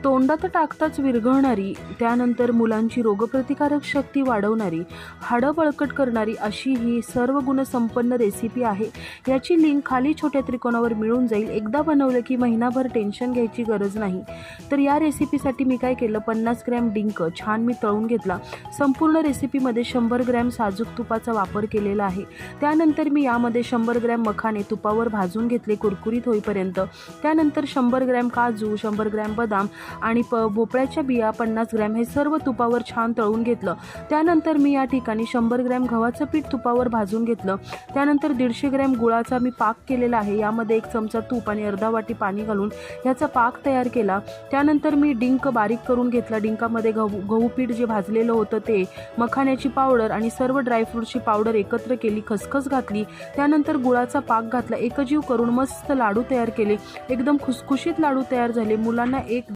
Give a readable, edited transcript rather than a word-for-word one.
तोंडात टाकताच विरघळणारी, त्यानंतर मुलांची रोगप्रतिकारक शक्ती वाढवणारी, हाडं बळकट करणारी अशी ही सर्व गुणसंपन्न रेसिपी आहे. याची लिंक खाली छोट्या त्रिकोणावर मिळून जाईल. एकदा बनवलं की महिनाभर टेन्शन घ्यायची गरज नाही. तर या रेसिपीसाठी मी काय केलं, 50 ग्रॅम डिंक छान मी तळून घेतला. संपूर्ण रेसिपीमध्ये 100 ग्रॅम साजूक तुपाचा वापर केलेला आहे. त्यानंतर मी यामध्ये 100 ग्रॅम मखाने तुपावर भाजून घेतले कुरकुरीत होईपर्यंत. त्यानंतर 100 ग्रॅम काजू, 100 ग्रॅम बदाम आणि भोपळ्याच्या बिया 50 ग्रॅम हे सर्व तुपावर छान तळून घेतलं. त्यानंतर मी या ठिकाणी 100 ग्रॅम गव्हाचं पीठ तुपावर भाजून घेतलं. त्यानंतर 150 ग्रॅम गुळाचा मी पाक केलेला आहे. यामध्ये 1 चमचा तूप आणि अर्धा वाटी पाणी घालून याचा पाक तयार केला. त्यानंतर मी डिंक बारीक करून घेतला. डिंकामध्ये गहू पीठ जे भाजलेलं होतं ते, मखाण्याची पावडर आणि सर्व ड्रायफ्रूटची पावडर एकत्र केली, खसखस घातली. त्यानंतर गुळाचा पाक घातला. एकजीव करून मस्त लाडू तयार केले. एकदम खुसखुशीत लाडू तयार झाले. मुलांना एक